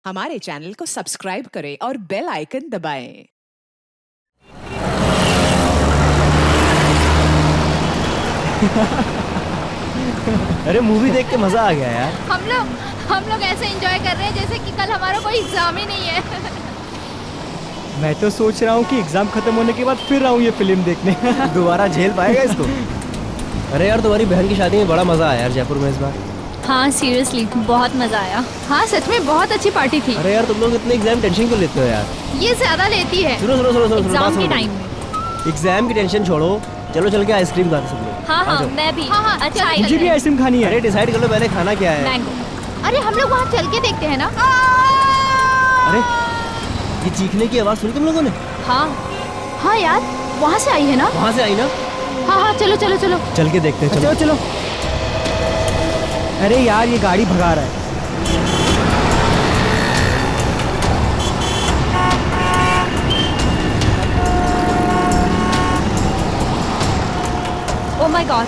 हमारे चैनल को सब्सक्राइब करें और बेल आइकन दबाएं। अरे मूवी देख के मजा आ गया यार। हम लोग ऐसे एंजॉय कर रहे हैं जैसे कि कल हमारा कोई एग्जाम ही नहीं है। मैं तो सोच रहा हूँ कि एग्जाम खत्म होने के बाद फिर आऊँ ये फिल्म देखने। दोबारा झेल पाएगा इसको? अरे यार तुम्हारी बहन की शादी में बड़ा मजा आया यार जयपुर में इस बार। हाँ सीरियसली बहुत मजा आया। हाँ सच में बहुत अच्छी पार्टी थी। अरे यार तुम लोग इतने एग्जाम टेंशन क्यों लेते हो यार? ये ज्यादा लेती है। सुनो सुनो सुनो सुनो एग्जाम के टाइम में। एग्जाम की टेंशन छोड़ो, चलो चल के आइसक्रीम खाते सब लोग। हाँ हाँ मैं भी। हाँ अच्छा मुझे भी आइसक्रीम खानी है। अरे डिसाइड कर लो पहले खाना क्या है। मैंगो। अरे हम लोग वहाँ चल के देखते हैं ना। अरे ये चीखने की आवाज सुनी तुम लोगों ने? हाँ हाँ यार वहाँ से आई है ना। वहाँ से आई ना? हाँ हाँ चलो चलो चलो चल के देखते हैं। चलो चलो। अरे यार ये गाड़ी भगा रहा है। ओह माय गॉड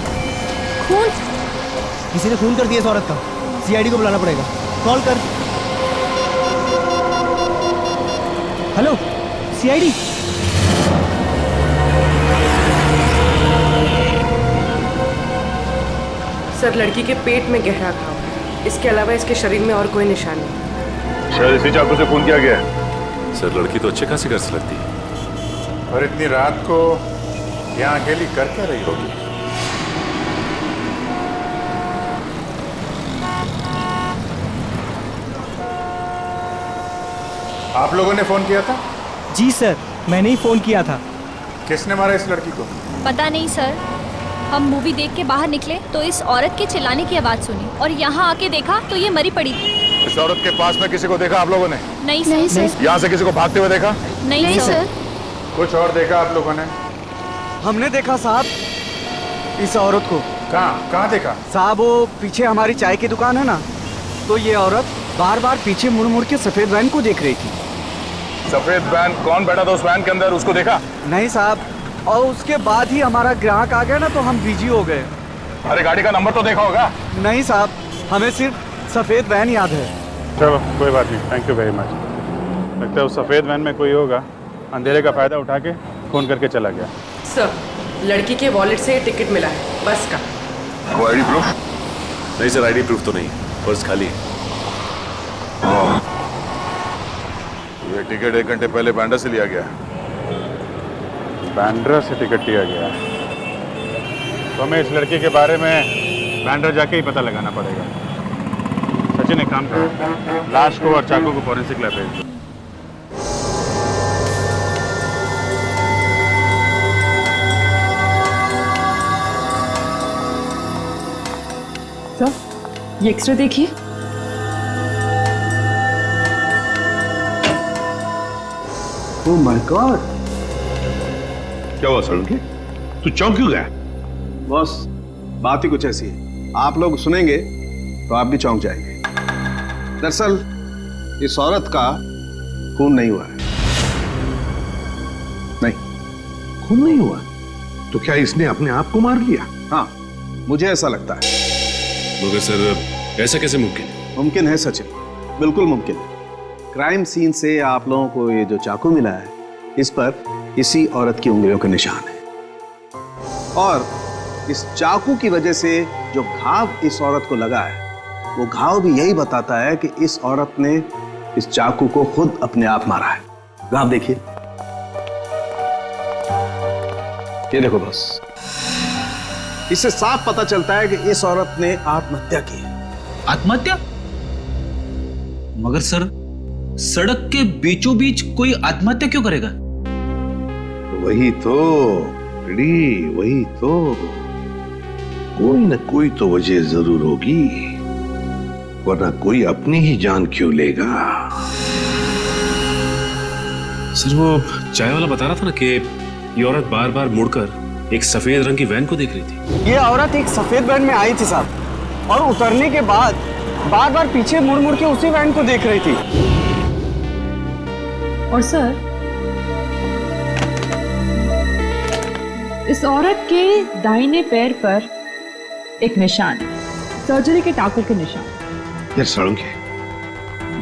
खून। किसी ने खून कर दिया इस औरत का। सीआईडी को बुलाना पड़ेगा। कॉल कर। Hello CID. सर लड़की के पेट में गहरा घाव है। इसके अलावा इसके शरीर में और कोई निशान नहीं। शायद इसी चाकू से खून किया गया है। सर लड़की तो अच्छे खासी कर सकती है। और इतनी रात को यहाँ अकेली कर क्या रही होगी? आप लोगों ने फोन किया था? जी सर मैंने ही फोन किया था। किसने मारा इस लड़की को? पता नहीं सर, हम मूवी देख के बाहर निकले तो इस औरत के चिल्लाने की आवाज सुनी और यहाँ आके देखा तो ये मरी पड़ी थी। इस औरत के पास में किसी को देखा आप लोगों ने? नहीं सर। यहाँ से किसी को भागते हुए देखा? नहीं सर। कुछ और देखा आप लोगों ने? हमने देखा साहब इस औरत को। कहाँ देखा? साहब वो पीछे हमारी चाय की दुकान है ना, तो ये औरत बार बार पीछे मुड़ मुड़ के सफेद वैन को देख रही थी। सफेद वैन? कौन बैठा था उस वैन के अंदर, उसको देखा? नहीं साहब, और उसके बाद ही हमारा ग्राहक आ गया ना तो हम बिजी हो गए। अरे गाड़ी का नंबर तो देखा होगा? नहीं साहब, हमें सिर्फ सफेद वैन याद है। चलो कोई बात नहीं, थैंक यू वेरी मच। लगता है उस सफेद वैन में कोई होगा, अंधेरे का फायदा उठा के फोन करके चला गया। सर लड़की के वॉलेट से टिकट मिला है बस का। वो आईडी प्रूफ? नहीं सर आईडी प्रूफ तो नहीं, पर्स खाली है। ये टिकट 1 घंटे पहले बांद्रा से लिया गया। बांद्रा से टिकट लिया गया तो हमें इस लड़के के बारे में बांद्रा जाके ही पता लगाना पड़ेगा। सचिन एक काम करो, लाश को और चाकू को फॉरेंसिक लैब भेज दो। सर ये एक्सरे देखिए। Oh my God. क्या हुआ सड़के? तू चौंक क्यों गया? बॉस बात ही कुछ ऐसी है, आप लोग सुनेंगे तो आप भी चौंक जाएंगे। दरअसल इस औरत का खून नहीं हुआ है। नहीं खून नहीं हुआ? तो क्या इसने अपने आप को मार लिया? हाँ मुझे ऐसा लगता है। मगर सर ऐसा कैसे मुमकिन है? मुमकिन है सचिन, बिल्कुल मुमकिन है। क्राइम सीन से आप लोगों को ये जो चाकू मिला है इस पर इसी औरत की उंगलियों का निशान है, और इस चाकू की वजह से जो घाव इस औरत को लगा है वो घाव भी यही बताता है कि इस औरत ने इस चाकू को खुद अपने आप मारा है। घाव देखिए, ये देखो बस, इससे साफ पता चलता है कि इस औरत ने आत्महत्या की है। आत्महत्या? मगर सर सड़क के बीचों बीच कोई आत्महत्या क्यों करेगा? वही तो वही तो, कोई न कोई तो वजह जरूर होगी, वरना कोई अपनी ही जान क्यों लेगा? सर वो चाय वाला बता रहा था ना कि ये औरत बार बार मुड़कर एक सफेद रंग की वैन को देख रही थी। ये औरत एक सफेद वैन में आई थी साहब, और उतरने के बाद बार बार पीछे मुड़ मुड़ के उसी वैन को देख रही थी। और सर इस औरत के दाहिने पैर पर एक निशान है, सर्जरी के टाकों के निशान। यार सड़ोगे,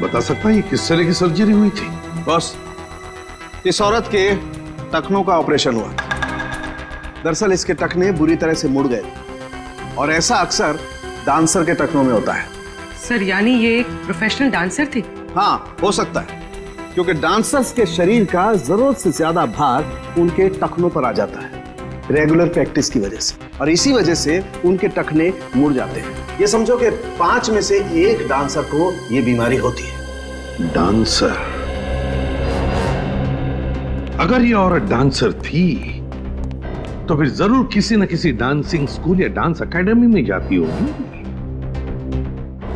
बता सकता है ये किस तरह की सर्जरी हुई थी? बॉस, इस औरत के टखनों का ऑपरेशन हुआ। दरअसल इसके टखने बुरी तरह से मुड़ गए और ऐसा अक्सर डांसर के टखनों में होता है। सर यानी ये एक प्रोफेशनल डांसर थी? हाँ, हो सकता है, क्योंकि डांसर्स के शरीर का जरूरत से ज्यादा भार उनके टखनों पर आ जाता है रेगुलर प्रैक्टिस की वजह से, और इसी वजह से उनके टखने मुड़ जाते हैं। ये समझो कि 5 में से 1 डांसर को ये बीमारी होती है। डांसर? अगर ये औरत डांसर थी तो फिर जरूर किसी न किसी डांसिंग स्कूल या डांस एकेडमी में जाती होगी।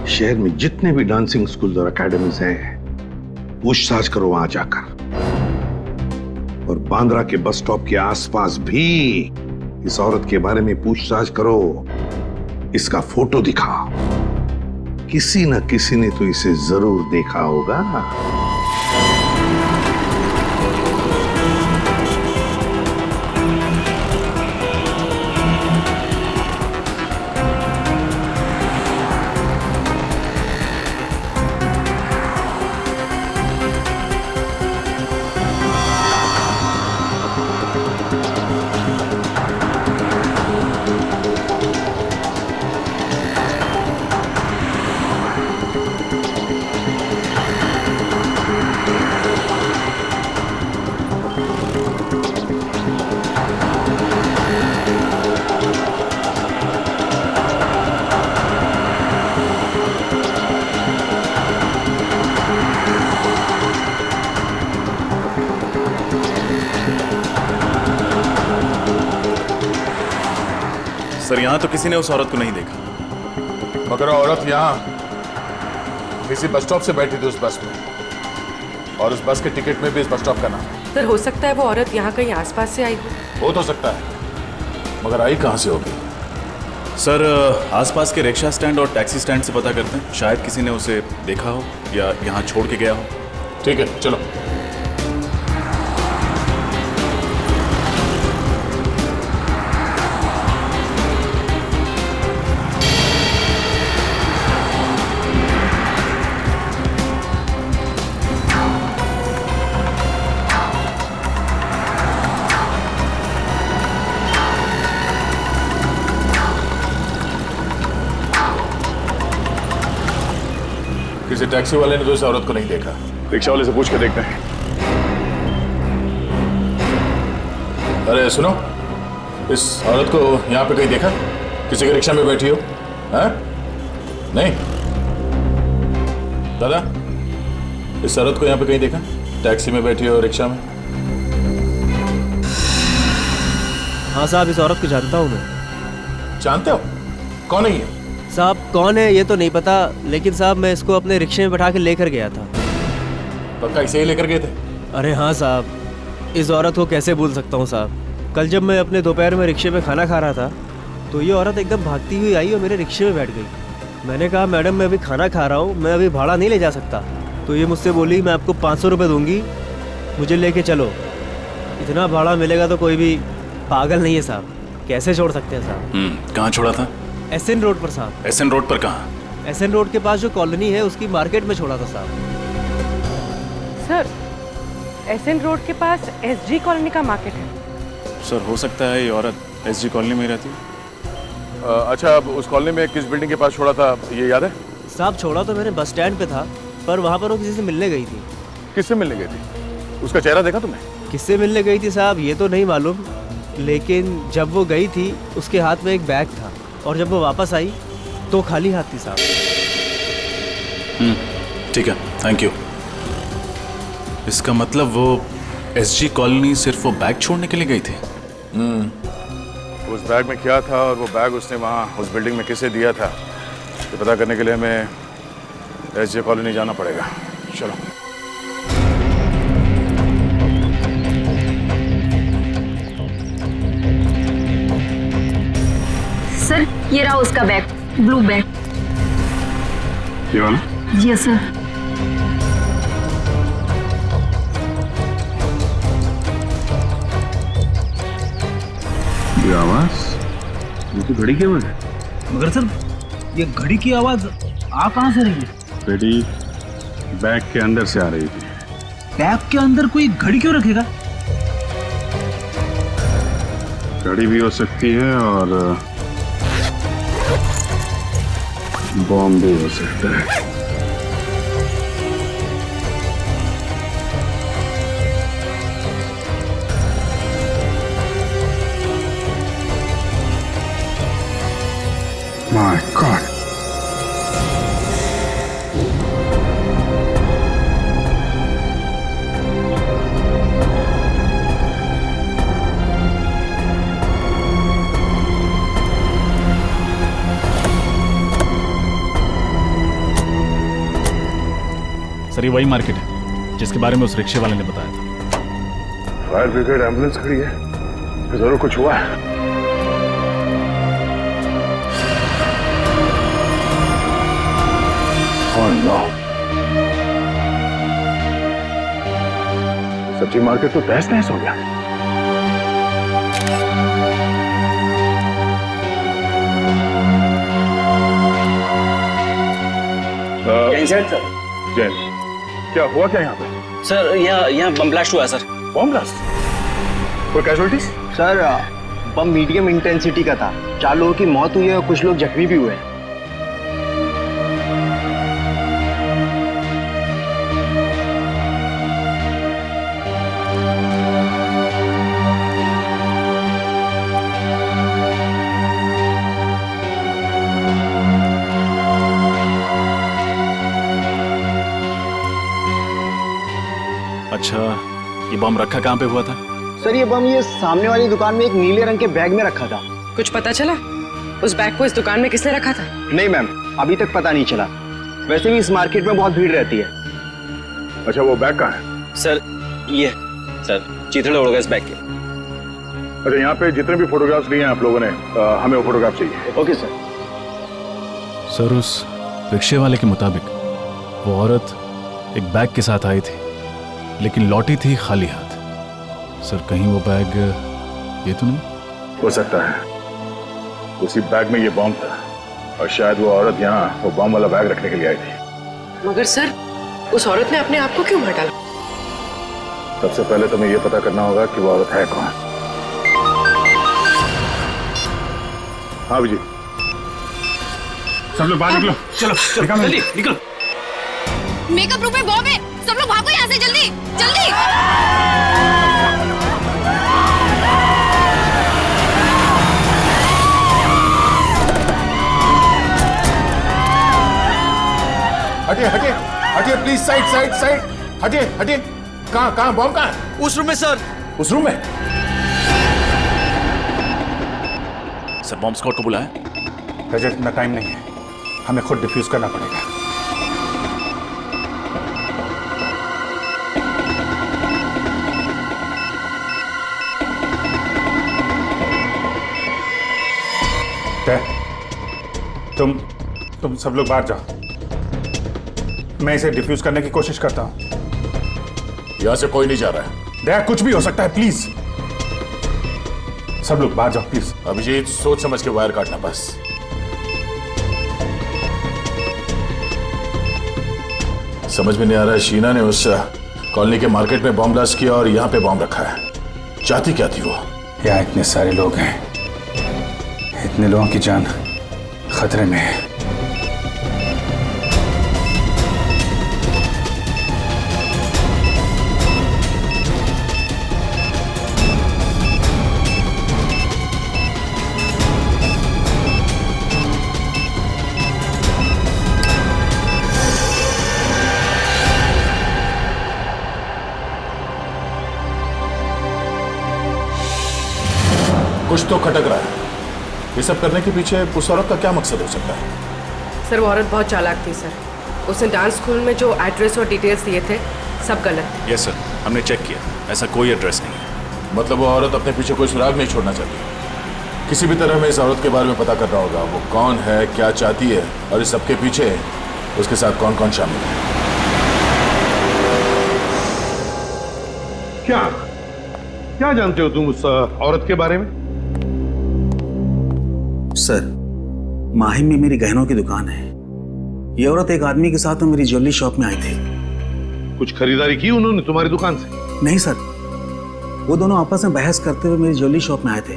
शहर में जितने भी डांसिंग स्कूल और एकेडमीज हैं, पूछताछ करो वहां जाकर। और बांद्रा के बस स्टॉप के आसपास भी इस औरत के बारे में पूछताछ करो। इसका फोटो दिखाओ, किसी न किसी ने तो इसे जरूर देखा होगा। सर यहाँ तो किसी ने उस औरत को नहीं देखा। मगर औरत यहाँ किसी बस स्टॉप से बैठी थी उस बस में, और उस बस के टिकट में भी इस बस स्टॉप का नाम। सर हो सकता है वो औरत यहाँ कहीं आसपास से आई हो तो सकता है, मगर आई कहाँ से होगी? सर आसपास के रिक्शा स्टैंड और टैक्सी स्टैंड से पता करते हैं, शायद किसी ने उसे देखा हो या यहाँ छोड़ के गया हो। ठीक है, चलो। किसी टैक्सी वाले ने तो इस औरत को नहीं देखा। रिक्शा वाले से पूछ के देखते हैं। अरे सुनो, इस औरत को यहाँ पे कहीं देखा? किसी के रिक्शा में बैठी हो? हैं? नहीं? दादा, इस औरत को यहाँ पे कहीं देखा? टैक्सी में बैठी हो, रिक्शा में? हाँ साहब, इस औरत को जानता हूँ मैं। जानते हो? कौन है ये? साहब कौन है ये तो नहीं पता, लेकिन साहब मैं इसको अपने रिक्शे में बैठा के लेकर गया था। पक्का इसे ही लेकर गए थे? अरे हाँ साहब, इस औरत को कैसे भूल सकता हूँ साहब। कल जब मैं अपने दोपहर में रिक्शे में खाना खा रहा था तो ये औरत एकदम भागती हुई आई और मेरे रिक्शे में बैठ गई। मैंने कहा मैडम मैं अभी खाना खा रहा हूँ, मैं अभी भाड़ा नहीं ले जा सकता। तो ये मुझसे बोली मैं आपको 500 रुपये दूंगी, मुझे लेके चलो। इतना भाड़ा मिलेगा तो कोई भी पागल नहीं है साहब, कैसे छोड़ सकते हैं साहब। कहाँ छोड़ा था? एसएन रोड पर साहब। एसएन रोड पर कहाँ? एसएन रोड के पास जो कॉलोनी है उसकी मार्केट में छोड़ा था साहब। सर एसएन रोड के पास एसजी कॉलोनी का मार्केट है। सर हो सकता है ये औरत एसजी कॉलोनी में रहती है। अच्छा, अब उस कॉलोनी में किस बिल्डिंग के पास छोड़ा था ये याद है? साहब छोड़ा तो मैंने बस स्टैंड पे था, पर वहाँ पर वो किसी से मिलने गई थी। किससे मिलने गई थी? उसका चेहरा देखा तुमने? किससे मिलने गई थी साहब ये तो नहीं मालूम, लेकिन जब वो गई थी उसके हाथ में एक बैग था और जब वो वापस आई तो खाली हाथ थी साहब। ठीक है, थैंक यू। इसका मतलब वो एसजी कॉलोनी सिर्फ वो बैग छोड़ने के लिए गई थी? उस बैग में क्या था और वो बैग उसने वहाँ उस बिल्डिंग में किसे दिया था, ये पता करने के लिए हमें एसजी कॉलोनी जाना पड़ेगा। चलो। सर ये रहा उसका बैग, ब्लू बैग। ये वाला? Yes sir. ये आवाज, ये तो घड़ी की आवाज है। मगर सर ये घड़ी की आवाज आ कहाँ से रही है? घड़ी बैग के अंदर से आ रही थी। बैग के अंदर कोई घड़ी क्यों रखेगा? घड़ी भी हो सकती है और बॉम्ब भी हो सकता है। My God. सर ये वही मार्केट है जिसके बारे में उस रिक्शे वाले ने बताया था। फायर ब्रिगेड एम्बुलेंस खड़ी है, जरूर कुछ हुआ है। Oh no. सब्जी मार्केट तो तहस नहस हो गया। सर जैन, क्या हुआ क्या यहाँ पे? सर यहाँ बम ब्लास्ट हुआ सर। Bomb blast? कोई कैजुअलिटीज? सर बम मीडियम इंटेंसिटी का था। 4 लोगों की मौत हुई है और कुछ लोग जख्मी भी हुए हैं। अच्छा, ये बम रखा कहाँ पे हुआ था? सर ये बम ये सामने वाली दुकान में एक नीले रंग के बैग में रखा था। कुछ पता चला उस बैग को इस दुकान में किसने रखा था? नहीं मैम, अभी तक पता नहीं चला। वैसे भी इस मार्केट में बहुत भीड़ रहती है। अच्छा वो बैग कहाँ है? सर ये सर चीथड़े उड़ गए इस बैग के। अच्छा यहाँ पे जितने भी फोटोग्राफ्स लिए हैं आप लोगों ने, हमें वो फोटोग्राफ चाहिए। Okay sir. सर उस रिक्शे वाले के मुताबिक वो औरत एक बैग के साथ आई थी लेकिन लौटी थी खाली हाथ। सर कहीं वो बैग ये तो नहीं? हो सकता है उसी बैग में ये बॉम्ब था और शायद वो औरत यहाँ वो बॉम्ब वाला बैग रखने के लिए आई थी। मगर सर उस औरत ने अपने आप को क्यों मार डाला? सबसे पहले तुम्हें ये पता करना होगा कि वो औरत है कौन। हाँ विजय, सब लोग बाहर निकलो। चलो जल्दी निकलो। मेकअप रूम में बॉम्ब है, सब लोग भागो यहाँ से जल्दी जल्दी। हटिए हटिए हटिए प्लीज, साइड साइड साइड, हटिए हटिए। कहाँ बॉम्ब कहाँ है? उस रूम में सर। उस रूम में? सर बॉम्ब स्क्वाड को बुलाया? रजत इतना टाइम नहीं है, हमें खुद डिफ्यूज करना पड़ेगा। तुम सब लोग बाहर जाओ, मैं इसे डिफ्यूज करने की कोशिश करता हूं। यहां से कोई नहीं जा रहा है। दया कुछ भी हो सकता है, प्लीज सब लोग बाहर जाओ प्लीज। अभिजीत सोच समझ के वायर काटना बस। समझ में नहीं आ रहा है, शीना ने उस कॉलोनी के मार्केट में बॉम्ब ब्लास्ट किया और यहाँ पे बॉम्ब रखा है। चाहती क्या थी वो? यहाँ इतने सारे लोग हैं, इतने लोगों की जान खतरे में है। कुछ तो खटक रहा है। ये सब करने के पीछे उस औरत का क्या मकसद हो सकता है? सर वो औरत बहुत चालाक थी सर। उसने डांस स्कूल में जो एड्रेस और डिटेल्स दिए थे सब गलत थे। यस सर, हमने चेक किया, ऐसा कोई एड्रेस नहीं है। मतलब वो औरत अपने पीछे कोई सुराग नहीं छोड़ना चाहती। किसी भी तरह हमें इस औरत के बारे में पता करना होगा। वो कौन है, क्या चाहती है और इस सबके पीछे उसके साथ कौन कौन शामिल है। क्या जानते हो तुम उस औरत के बारे में? सर माहिम में मेरी गहनों की दुकान है। ये औरत एक आदमी के साथ मेरी ज्वेलरी शॉप में आई थी। कुछ खरीदारी की उन्होंने तुम्हारी दुकान से? नहीं सर, वो दोनों आपस में बहस करते हुए मेरी ज्वेलरी शॉप में आए थे।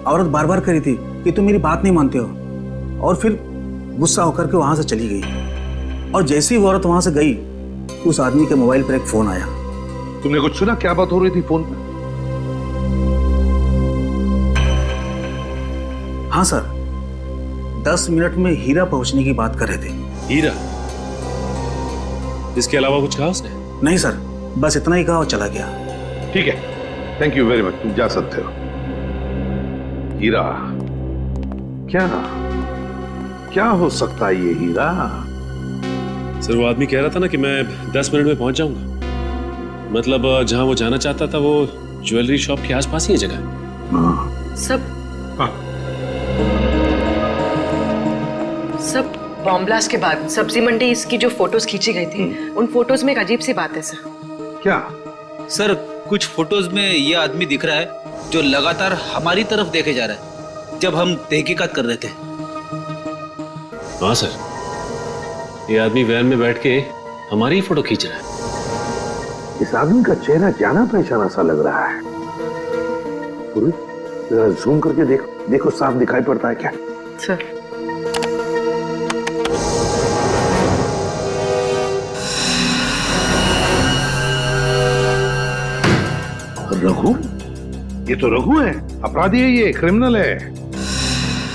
औरत बार बार करी थी कि तुम मेरी बात नहीं मानते हो, और फिर गुस्सा होकर के वहां से चली गई। और जैसे ही वो औरत वहां से गई, उस आदमी के मोबाइल पर एक फोन आया। तुमने कुछ सुना? क्या बात हो रही थी फोन पर? हाँ सर, 10 मिनट में हीरा पहुंचने की बात कर रहे थे। हीरा? इसके अलावा कुछ कहा उसने? नहीं सर, बस इतना ही कहा और चला गया। ठीक है, थैंक यू वेरी मच, तुम जा सकते हो। हीरा? क्या हो सकता है ये हीरा? सर, वो आदमी कह रहा था ना कि मैं 10 मिनट में पहुंच जाऊंगा। मतलब जहां वो जाना चाहता था वो ज्वेलरी शॉप के आसपास ही है जगह। सब बॉम्ब ब्लास्ट के बाद सब्जी मंडी इसकी जो फोटोज खींची गई थी, उन फोटोज में एक अजीब सी बात है सर। क्या? सर, कुछ फोटोज में ये आदमी दिख रहा है जो लगातार हमारी तरफ देखे जा रहा है जब हम तहकीकात कर रहे थे। हाँ सर, ये आदमी वैन में बैठ के हमारी ही फोटो खींच रहा है। इस आदमी का चेहरा जाना पहचाना सा लग रहा है। पूरी जरा जूम करके देखो साफ दिखाई पड़ता है क्या? सर, रघु? ये तो रघु है, अपराधी है, ये क्रिमिनल है।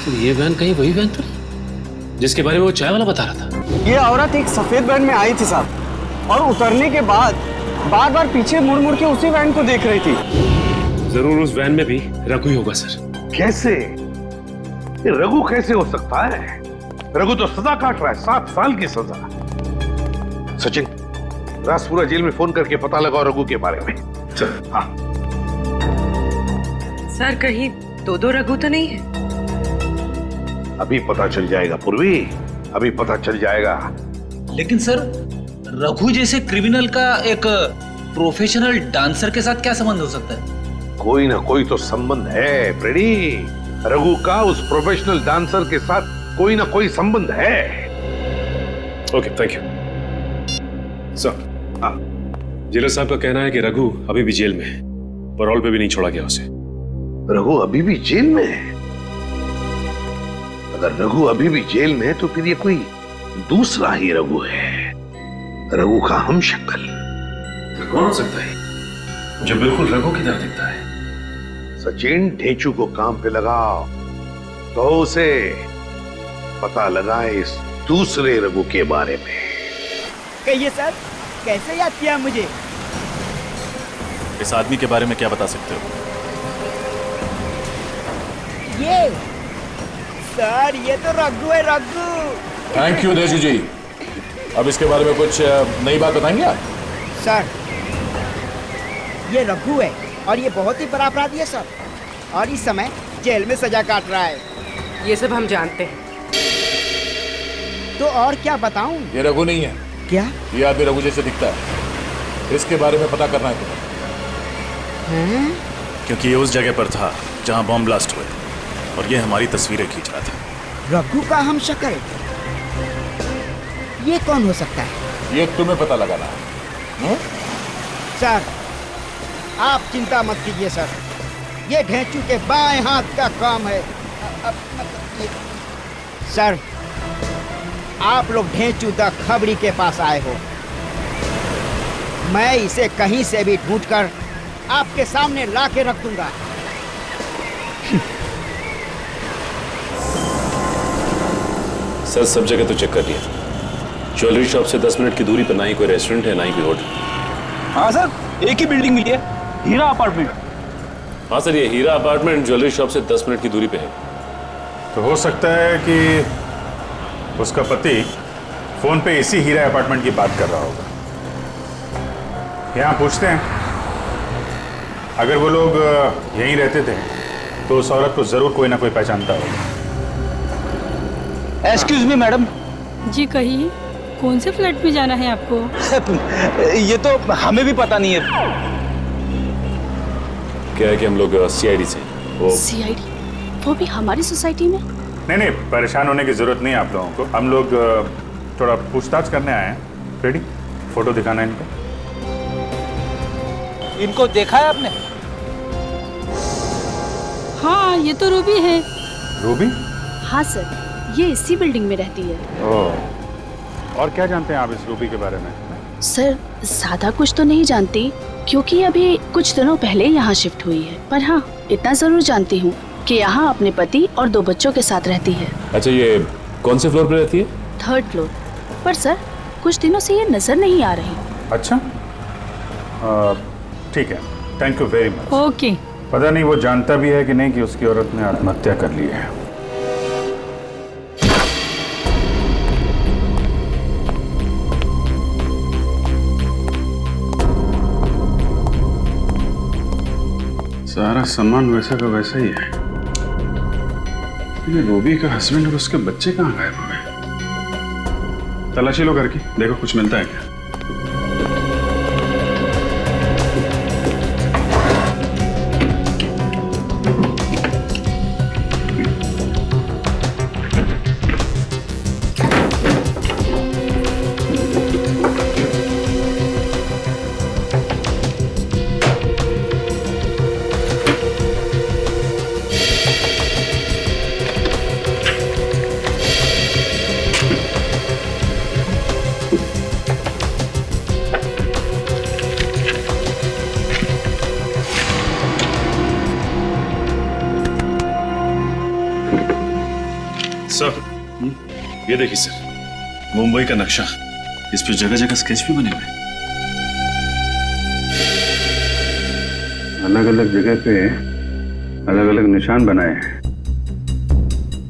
तो ये वैन कहीं वही वैन तो नहीं जिसके बारे में वो चाय वाला बता रहा था? ये औरत एक सफेद वैन में आई थी साहब, और उतरने के बाद बार बार पीछे मुड़ मुड़ के उसी वैन को देख रही थी। जरूर उस वैन में भी रघु ही होगा सर। कैसे? ये रघु कैसे हो सकता है? रघु तो सजा काट रहा है, 7 साल की सजा। सचिन, राजपुरा जेल में फोन करके पता लगाओ रघु के बारे में। चल। हाँ सर, कहीं दो रघु तो नहीं है? अभी पता चल जाएगा पूर्वी, अभी पता चल जाएगा। लेकिन सर, रघु जैसे क्रिमिनल का एक प्रोफेशनल डांसर के साथ क्या संबंध हो सकता है? कोई ना कोई तो संबंध है फ्रेडी। रघु का उस प्रोफेशनल डांसर के साथ कोई ना कोई संबंध है। Okay, thank you sir. Jailer साहब का कहना है कि रघु अभी भी जेल में है, पैरोल पे भी नहीं छोड़ा गया उसे। रघु अभी भी जेल में है? अगर रघु अभी भी जेल में है तो फिर ये कोई दूसरा ही रघु है, रघु का हमशक्ल। कौन हो सकता है जो बिल्कुल रघु की तरह दिखता है? सचिन, ढेंचू को काम पे लगाओ तो उसे पता लगाए इस दूसरे रघु के बारे में। कहिए सर, कैसे याद किया मुझे? इस आदमी के बारे में क्या बता सकते हो? ये सर, ये तो रघु है, रघु। थैंक यू देशू जी। अब इसके बारे में कुछ नई बात बताएंगे आप? सर, ये रघु है और ये बहुत ही बड़ा अपराधी है सर, और इस समय जेल में सजा काट रहा है। ये सब हम जानते हैं। तो और क्या बताऊं? ये रघु नहीं है। क्या? ये आदमी रघु जैसे दिखता है, इसके बारे में पता करना है तुम्हें। क्योंकि ये उस जगह पर था जहां बॉम्ब ब्लास्ट हुए और ये हमारी तस्वीरें खींच रहा था। रघु का हमशक्ल? ये कौन हो सकता है? ये तुम्हें पता लगाना है। सर, आप चिंता मत कीजिए सर, ये ढेंचू के बाएं हाथ का काम है। सर, आप लोग ढेंचू द खबरी के पास आए हो। मैं इसे कहीं से भी ढूंढकर आपके सामने ला के रख दूंगा। सर, सब जगह तो चेक कर लिया। ज्वेलरी शॉप से 10 मिनट की दूरी पर ना ही कोई रेस्टोरेंट है, ना ही कोई होटल। हाँ सर, एक ही बिल्डिंग मिली है, हीरा अपार्टमेंट। हाँ सर, ये हीरा अपार्टमेंट ज्वेलरी शॉप से 10 मिनट की दूरी पे है। तो हो सकता है कि उसका पति फोन पे इसी हीरा अपार्टमेंट की बात कर रहा होगा। यहाँ पूछते हैं, अगर वो लोग यहीं रहते थे तो उस औरत को जरूर कोई ना कोई पहचानता होगा। Excuse me madam. जी कहिए, कौन से फ्लैट में जाना है आपको? ये तो हमें भी पता नहीं है। क्या है कि हम लोग सीआईडी से। सीआईडी? वो भी हमारी सोसाइटी में? नहीं, परेशान होने की जरूरत नहीं है आप लोगों को। हम लोग थोड़ा पूछताछ करने आए हैं। रेडी? फोटो दिखाना इनको। इनको देखा है आपने? हाँ, ये तो रूबी है। रूबी? हाँ सर, ये इसी बिल्डिंग में रहती है। ओह, और क्या जानते हैं आप इस रूबी के बारे में? सर, ज्यादा कुछ तो नहीं जानती क्योंकि अभी कुछ दिनों पहले यहाँ शिफ्ट हुई है, पर हाँ इतना जरूर जानती हूँ कि यहाँ अपने पति और 2 बच्चों के साथ रहती है। अच्छा, ये कौन से फ्लोर पे रहती है? 3rd फ्लोर पर। सर, कुछ दिनों से ये नजर नहीं आ रही। अच्छा, ठीक है, thank you very much. Okay. पता नहीं वो जानता भी है कि नहीं कि उसकी औरत ने आत्महत्या कर ली है। सारा सामान वैसा का वैसा ही है। ये रूबी का हस्बैंड और उसके बच्चे कहाँ गायब हो गए? तलाशी लो करके, देखो कुछ मिलता है क्या। सर, ये देखिए सर, मुंबई का नक्शा। इस पे जगह जगह स्केच भी बने हुए हैं। अलग अलग जगह पे अलग अलग निशान बनाए हैं।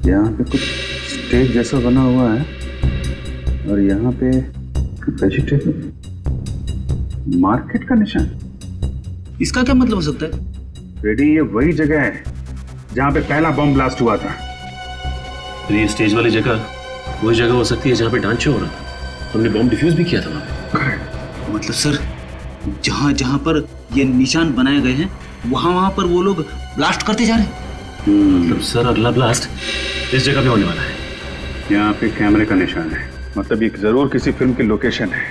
यहाँ पे कुछ स्टेज जैसा बना हुआ है और यहाँ पे वेजिटेबल मार्केट का निशान। इसका क्या मतलब हो सकता है? रेडी, ये वही जगह है जहाँ पे पहला बम ब्लास्ट हुआ था। ये स्टेज वाली जगह वही जगह हो सकती है जहाँ पे डांस शो हो रहा था। हमने बम डिफ्यूज भी किया था वहाँ पे। मतलब सर, जहाँ जहाँ पर ये निशान बनाए गए हैं वहाँ पर वो लोग ब्लास्ट करते जा रहे हैं। मतलब सर, अगला ब्लास्ट इस जगह पे होने वाला है। यहाँ पे कैमरे का निशान है, मतलब ये जरूर किसी फिल्म की लोकेशन है।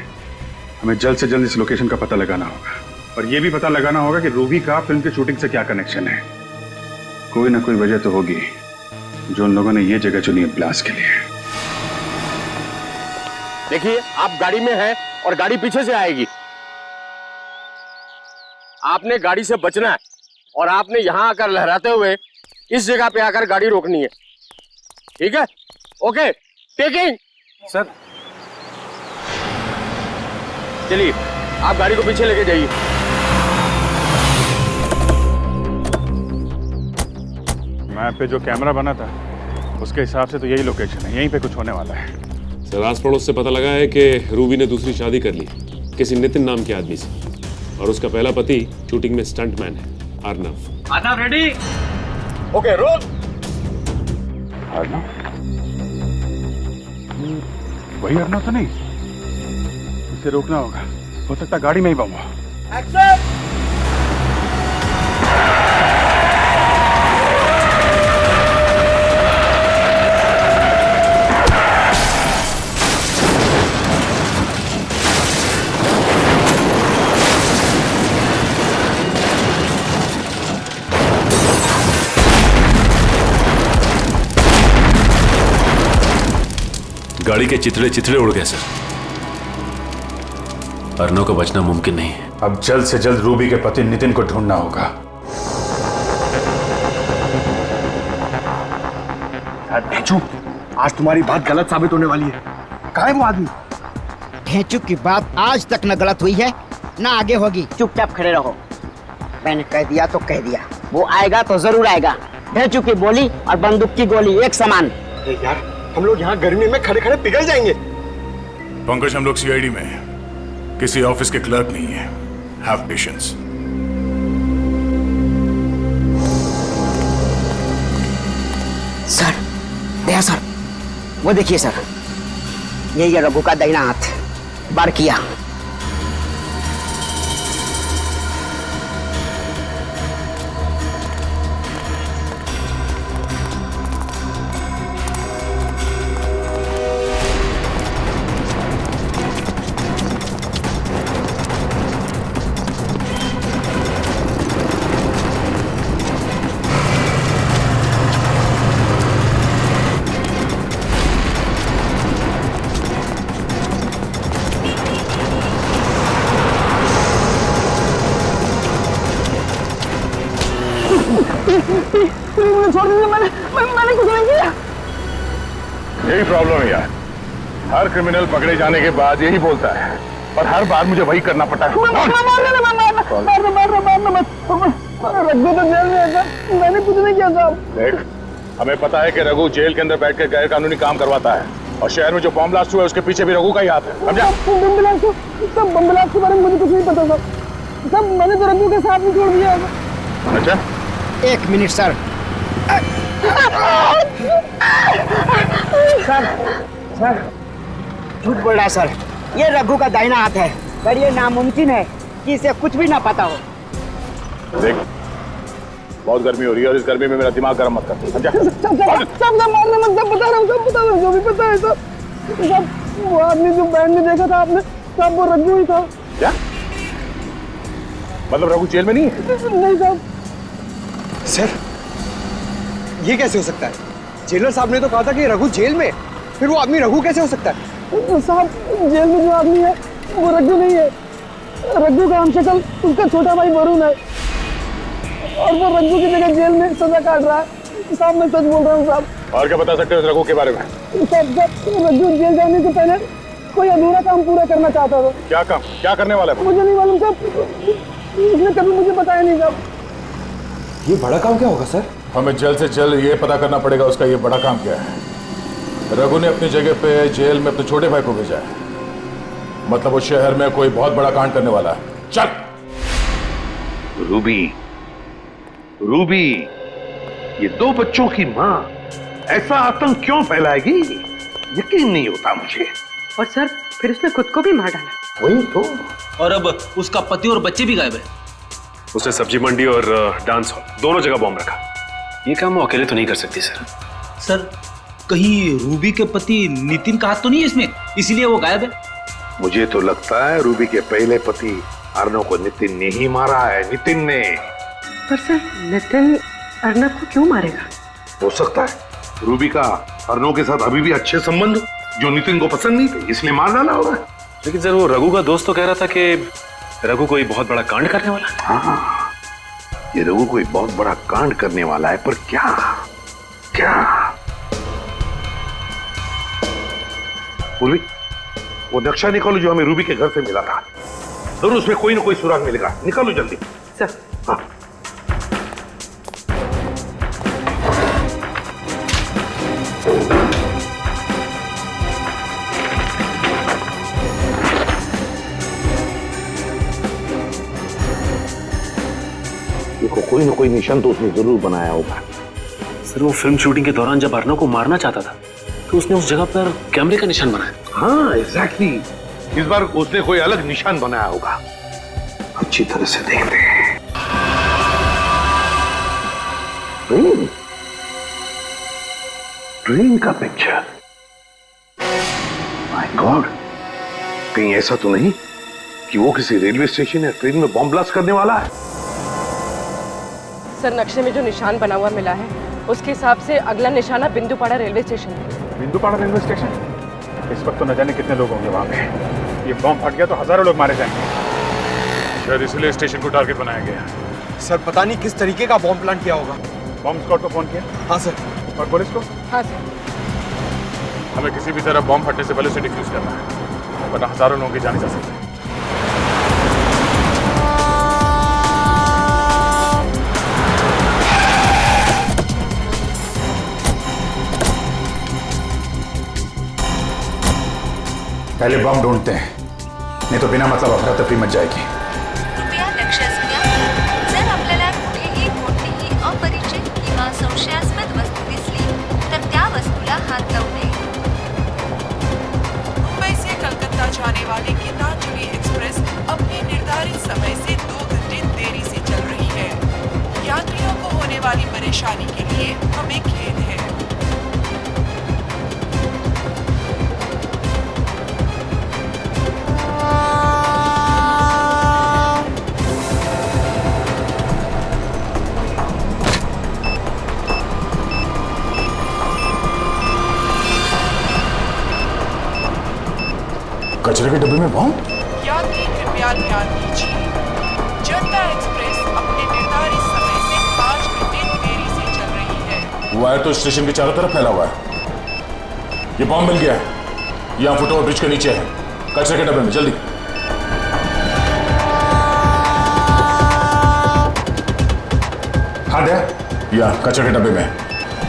हमें जल्द से जल्द इस लोकेशन का पता लगाना होगा और ये भी पता लगाना होगा कि रूबी का फिल्म की शूटिंग से क्या कनेक्शन है। कोई ना कोई वजह तो होगी जो उन लोगों ने ये जगह चुनी है ब्लास्ट के लिए। देखिए, आप गाड़ी में हैं और गाड़ी पीछे से आएगी। आपने गाड़ी से बचना है और आपने यहां आकर लहराते हुए इस जगह पे आकर गाड़ी रोकनी है। ठीक है? Okay, taking. सर, चलिए, आप गाड़ी को पीछे लेके जाइए। मैप पे जो कैमरा बना था उसके हिसाब से तो यही लोकेशन है, यहीं पे कुछ होने वाला है। सर, आस पड़ोस से पता लगा है कि रूबी ने दूसरी शादी कर ली किसी नितिन नाम के आदमी से, और उसका पहला पति शूटिंग में स्टंटमैन है, Arnav. Arnav ready? Okay, roll. Arnav? वही अर्नव तो नहीं? इसे रोकना होगा, हो सकता गाड़ी में ही बम हो। एक्शन! गाड़ी के चिथड़े चिथड़े उड़ गए सर। अर्नव को बचना मुमकिन नहीं है। अब जल्द से जल्द रूबी के पति नितिन को ढूंढना होगा। ढेंचू, आज तुम्हारी बात गलत साबित होने वाली है। कहाँ है वो आदमी? ढेंचू की बात आज तक न गलत हुई है ना आगे होगी। चुपचाप खड़े रहो। मैंने कह दिया तो कह दिया, वो आएगा तो जरूर आएगा। ढेंचू की बोली और बंदूक की गोली एक समान। यार, हम लोग यहाँ गर्मी में खड़े खड़े पिघल जाएंगे। पंकज, हम लोग सीआईडी में हैं, किसी ऑफिस के क्लर्क नहीं है। Have patience. Sir, Daya sir, वो देखिए सर, ये रघु का दाहिना हाथ बार किया। मुझे छोड़ दीजिए, मैंने कुछ नहीं किया। यही प्रॉब्लम है यार, हर क्रिमिनल पकड़े जाने के बाद यही बोलता है और हर बार मुझे वही करना पड़ता है। रघु तो जेल में है, मैंने कुछ नहीं किया साहब। देख, हमें पता है कि रघु जेल के अंदर बैठकर गैर कानूनी काम करवाता है और शहर में जो बॉम्ब ब्लास्ट हुआ है उसके पीछे भी रघु का ही हाथ है, समझा? बम ब्लास्ट के बारे में मुझे कुछ नहीं पता साहब, मैंने तो रघु के साथ भी छोड़ दिया। अच्छा, 1 मिनट सर। सर झूठ बोल रहा है सर, ये रघु का दाहिना हाथ है, पर ये नामुमकिन है कि इसे कुछ भी ना पता हो। देख, बहुत गर्मी हो रही है और इस गर्मी में मेरा दिमाग गर्म मत कर, समझा? सब मारने मत, सब बता रहा हूँ, सब बता रहा हूँ, जो भी पता है सब वो आदमी जो बैंड में देखा था आपने, सब वो रघु ही था। क्या मतलब रघु जेल में नहीं है? नहीं साहब। सर ये कैसे हो सकता है? जेलर साहब ने तो कहा था कि रघु जेल में, फिर वो आदमी रघु कैसे हो सकता है? साहब जेल में जो आदमी है वो रघु नहीं है, रघु का हमशक्ल उसका छोटा भाई वरुण है और वो रघु की जगह जेल में सजा काट रहा है। साहब मैं सच बोल रहा हूँ साहब। और क्या बता सकते हो रघु के बारे में? रघु जेल जाने से पहले कोई अधूरा काम पूरा करना चाहता था। क्या काम, क्या करने वाला है? मुझे नहीं मालूम साहब, उसने कभी मुझे बताया नहीं साहब। ये बड़ा काम क्या होगा सर? हमें जल्द से जल्द ये पता करना पड़ेगा उसका ये बड़ा काम क्या है। रघु ने अपनी जगह पे जेल में अपने छोटे भाई को भेजा है, मतलब वो शहर में कोई बहुत बड़ा कांड करने वाला है। चल। रूबी, रूबी, ये 2 बच्चों की माँ ऐसा आतंक क्यों फैलाएगी? यकीन नहीं होता मुझे। और सर फिर उसने खुद को भी मार डाला। वही तो। और अब उसका पति और बच्चे भी गायब है। उसने सब्जी मंडी और डांस हॉल दोनों जगह बॉम्ब रखा। ये काम वो अकेले तो नहीं कर सकती सर। सर कहीं रूबी के पति नितिन का हाथ तो नहीं है इसमें, इसीलिए वो गायब है? मुझे तो लगता है रूबी के पहले पति अर्नव को नितिन ने ही मारा है, नितिन ने। पर सर नितिन अर्नव को क्यों मारेगा? हो सकता है रूबी का अर्नव के साथ अभी भी अच्छे संबंध जो नितिन को पसंद नहीं थे, इसलिए मार डाला होगा। लेकिन सर वो रघु का दोस्त तो कह रहा था कि रघु कोई बहुत बड़ा कांड करने वाला है। हाँ, ये रघु कोई बहुत बड़ा कांड करने वाला है, पर क्या? क्या? पूर्वी, वो नक्शा निकालो जो हमें रूबी के घर से मिला था, जरूर उसमें कोई ना कोई सुराग मिलेगा। निकालो जल्दी। सर। हाँ। देखो, कोई ना कोई निशान तो उसने जरूर बनाया होगा। सर वो फिल्म शूटिंग के दौरान जब अर्नव को मारना चाहता था तो उसने उस जगह पर कैमरे का निशान बनाया। हाँ एग्जैक्टली, इस बार उसने कोई अलग निशान बनाया होगा। अच्छी तरह से देखते हैं। ट्रेन का पिक्चर। माय गॉड, कहीं ऐसा तो नहीं कि वो किसी रेलवे स्टेशन या ट्रेन में बॉम्ब ब्लास्ट करने वाला है? सर नक्शे में जो निशान बना हुआ मिला है उसके हिसाब से अगला निशाना बिंदुपाड़ा रेलवे स्टेशन है। बिंदुपाड़ा रेलवे स्टेशन? इस वक्त तो न जाने कितने लोग होंगे वहां पे। ये बॉम्ब फट गया तो हजारों लोग मारे जाएंगे। शायद इसलिए स्टेशन को टारगेट बनाया गया। सर पता नहीं किस तरीके का बॉम्ब प्लान किया होगा। बॉम्ब स्क्वाड को फोन किया? हाँ सर। और पुलिस को? हाँ सर। हमें किसी भी तरह बॉम्ब फटने से पहले उसे डिफ्यूज करना है, वरना हजारों लोगों की जान जा सकती है। पहले बम ढूंढते हैं, नहीं तो बिना मतलब अफरा तफरी मच जाएगी। कृपया लक्षात घ्या, जर आपल्याला कुठेही कोणतीही अपरिचित किंवा संशयास्पद वस्तू दिसली तर त्या वस्तूला हात लावू नये। मुंबई से कलकत्ता जाने वाली गीतांजलि एक्सप्रेस अपने निर्धारित समय से 2 घंटे देरी से चल रही है। यात्रियों को होने वाली परेशानी के लिए हमें खेद है। कचरे के डब्बे में बॉम्ब? यात्री कृपया ध्यान दीजिए, जनता एक्सप्रेस अपने निर्धारित समय से 5 घंटे वायर तो स्टेशन के चारों तरफ फैला हुआ है। ये बॉम्ब मिल गया है, यहाँ फुटओवर ब्रिज के नीचे है, कचरे के डब्बे में, जल्दी। हाँ दया, यहाँ कचरे के डब्बे में,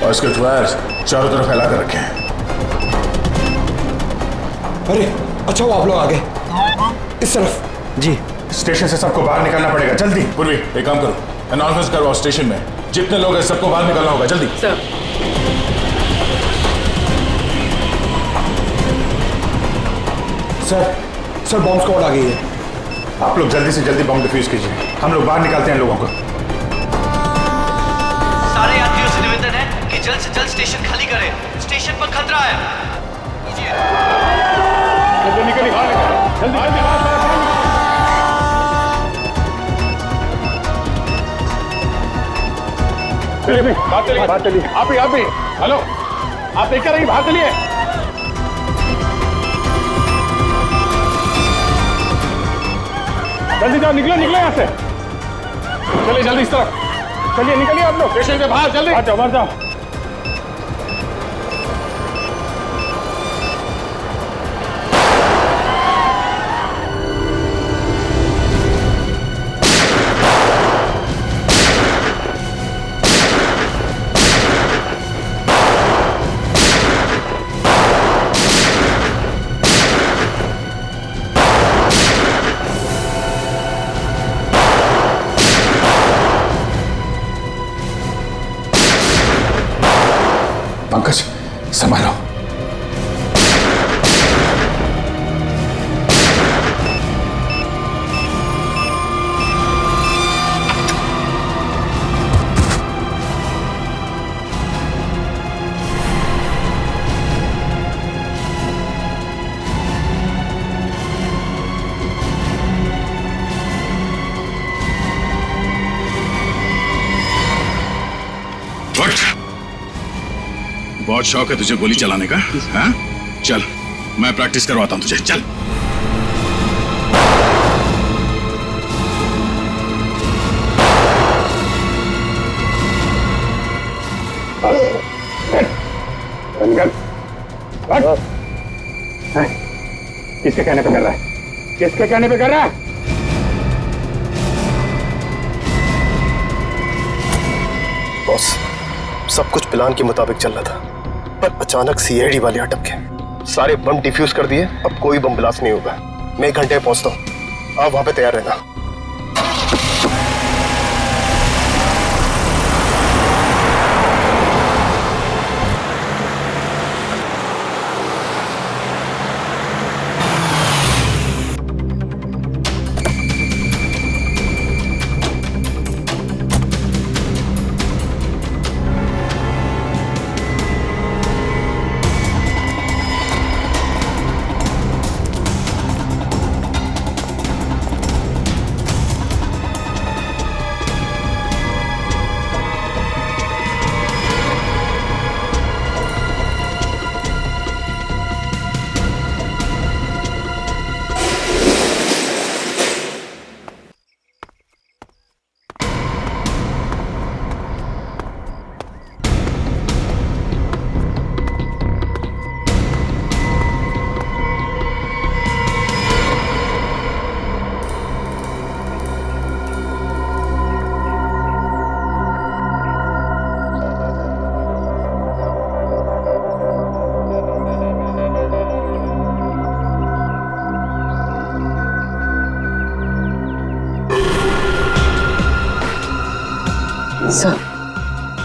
और इसके वायर चारों तरफ फैला कर रखे हैं। अरे अच्छा वो आप लोग आ गए, इस तरफ। जी। स्टेशन से सबको बाहर निकलना पड़ेगा, जल्दी। पूर्वी एक काम करो, अनाउंसमेंट करो स्टेशन में, जितने लोग हैं सबको बाहर निकलना होगा, जल्दी। सर सर बॉम्ब स्क्वाड आ गई है। आप लोग जल्दी से जल्दी बॉम्ब डिफ्यूज कीजिए, हम लोग बाहर निकालते हैं लोगों को। सारे यात्रियों से निवेदन है कि जल्द से जल्द स्टेशन खाली करें, स्टेशन पर खतरा है। जल्दी निकलिए, बाहर निकलिए, जल्दी जल्दी बाहर। चलिए बाहर चलिए, आप ही हेलो, आप देखकर रहिए, बाहर चलिए। जल्दी जाओ, निकलो यहाँ से, चलिए जल्दी इस तरफ, चलिए निकलिए आप लोग स्टेशन के बाहर, जल्दी बाहर जाओ। पंकज संभालो। बहुत शौक है तुझे गोली चलाने का, हाँ? चल मैं प्रैक्टिस करवाता हूं तुझे, चल। किसके कहने पे कर रहा है? किसके कहने पे कर रहा है? बॉस, सब कुछ प्लान के मुताबिक चल रहा था, पर अचानक सीआईडी वाले अटक गए। सारे बम डिफ्यूज कर दिए, अब कोई बम ब्लास्ट नहीं होगा। मैं 1 घंटे में पहुंचता हूँ, आप वहां पे तैयार रहना।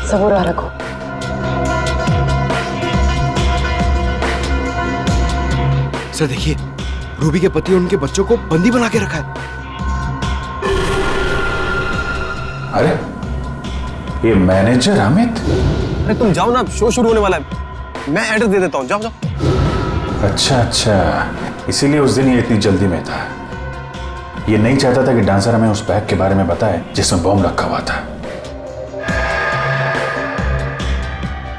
सबूर रखो। सर देखिए, रूबी के पति और उनके बच्चों को बंदी बना के रखा है। अरे ये मैनेजर अमित? अरे तुम जाओ ना, शो शुरू होने वाला है, मैं एड्रेस दे देता हूँ, जाओ जाओ। अच्छा, इसीलिए उस दिन ये इतनी जल्दी में था। ये नहीं चाहता था कि डांसर हमें उस बैग के बारे में बताए जिसमें बॉम्ब रखा हुआ था।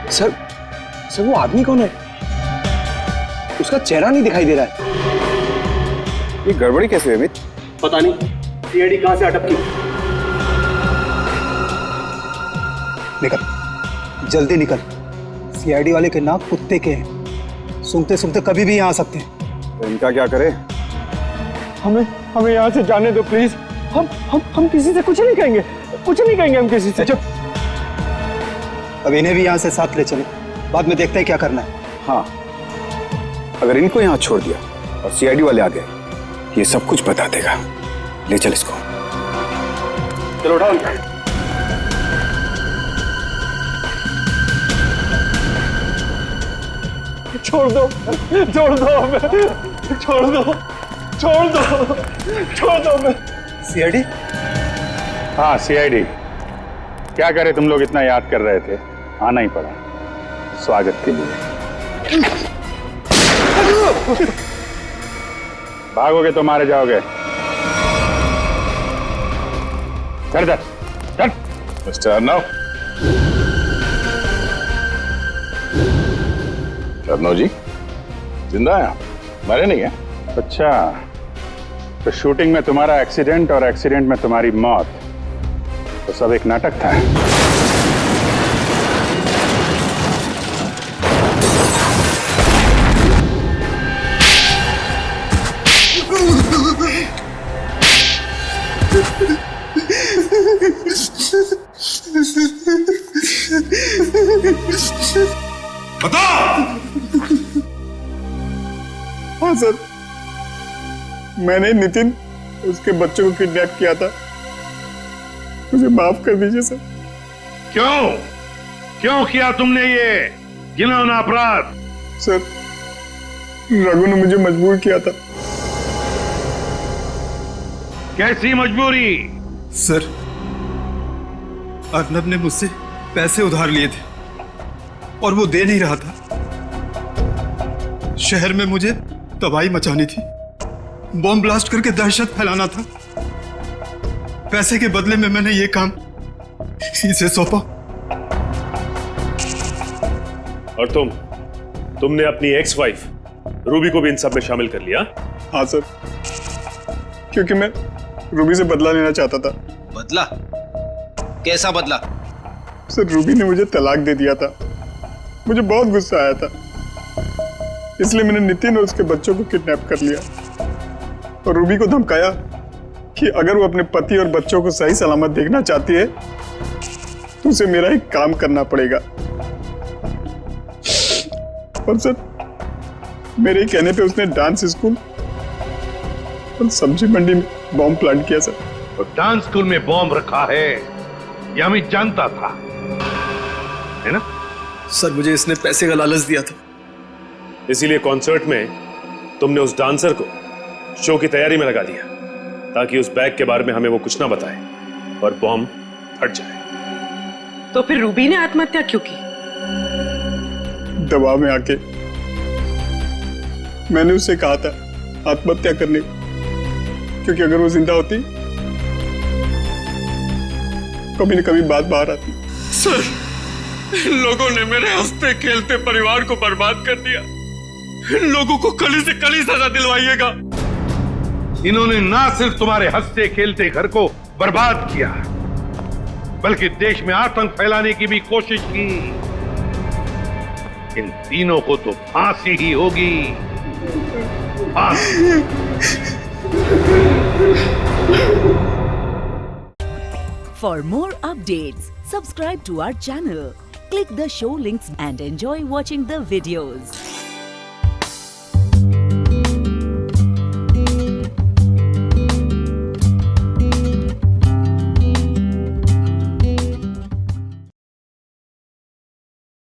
सर वो आदमी कौन है? उसका चेहरा नहीं दिखाई दे रहा है। ये गड़बड़ी कैसे हुई अमित? पता नहीं, सीआईडी कहां से अटक की। जल्दी निकल। सीआईडी वाले के नाक कुत्ते के हैं, सूंघते सूंघते कभी भी यहाँ आ सकते हैं। तो इनका क्या करें? हमें यहाँ से जाने दो प्लीज। हम किसी से कुछ नहीं कहेंगे, कुछ नहीं कहेंगे हम किसी से। चुप। अब इन्हें भी यहाँ से साथ ले चले, बाद में देखते हैं क्या करना है। हाँ, अगर इनको यहाँ छोड़ दिया और सीआईडी वाले आ गए, ये सब कुछ बता देगा। ले चल इसको। चलो उठाओ। छोड़ दो, छोड़ दो हमें, छोड़ दो, छोड़ दो, छोड़ दो हमें। सीआईडी? हाँ, सीआईडी। क्या करे, तुम लोग इतना याद कर रहे थे, आना ही पड़ा स्वागत के लिए। भागोगे तो मारे जाओगे। चल मिस्टर अर्नव। अर्नव जी जिंदा है आप, मरे नहीं है? अच्छा, तो शूटिंग में तुम्हारा एक्सीडेंट और एक्सीडेंट में तुम्हारी मौत, तो सब एक नाटक था। बता। हाँ सर, मैंने नितिन उसके बच्चों को किडनैप किया था, मुझे माफ कर दीजिए सर। क्यों क्यों किया तुमने ये घिनौना अपराध? सर, रघु ने मुझे मजबूर किया था। कैसी मजबूरी? सर, अर्नब ने मुझसे पैसे उधार लिए थे और वो दे नहीं रहा था। शहर में मुझे तबाही मचानी थी, बॉम्ब ब्लास्ट करके दहशत फैलाना था। पैसे के बदले में मैंने ये काम इसे सौंपा। और तुमने अपनी एक्स वाइफ रूबी को भी इन सब में शामिल कर लिया? हाँ सर, क्योंकि मैं रूबी से बदला लेना चाहता था। बदला? कैसा बदला? सर, रूबी ने मुझे तलाक दे दिया था, मुझे बहुत गुस्सा आया था, इसलिए मैंने नितिन और उसके बच्चों को किडनैप कर लिया और रूबी को धमकाया कि अगर वो अपने पति और बच्चों को सही सलामत देखना चाहती है तो उसे मेरा एक काम करना पड़ेगा। और सर, मेरे कहने पे उसने डांस स्कूल और सब्जी मंडी में बॉम्ब प्लांट किया सर। तो डांस स्कूल में बॉम्ब रखा है ये अमित जानता था, है ना? सर, मुझे इसने पैसे का लालच दिया था। इसीलिए कॉन्सर्ट में तुमने उस डांसर को शो की तैयारी में लगा दिया ताकि उस बैग के बारे में हमें वो कुछ ना बताए और बॉम्ब फट जाए। तो फिर रूबी ने आत्महत्या क्यों की? दबाव में आके मैंने उससे कहा था आत्महत्या करने, क्योंकि अगर वो जिंदा होती कभी न कभी बात बाहर आती। सर, इन लोगों ने मेरे हंसते खेलते परिवार को बर्बाद कर दिया। इन लोगों को कड़ी से कड़ी सजा दिलवाइएगा। इन्होंने ना सिर्फ तुम्हारे हंसते खेलते घर को बर्बाद किया, बल्कि देश में आतंक फैलाने की भी कोशिश की। इन तीनों को तो फांसी ही होगी, फांसी। For more updates, subscribe to our channel, click the show links and enjoy watching the videos.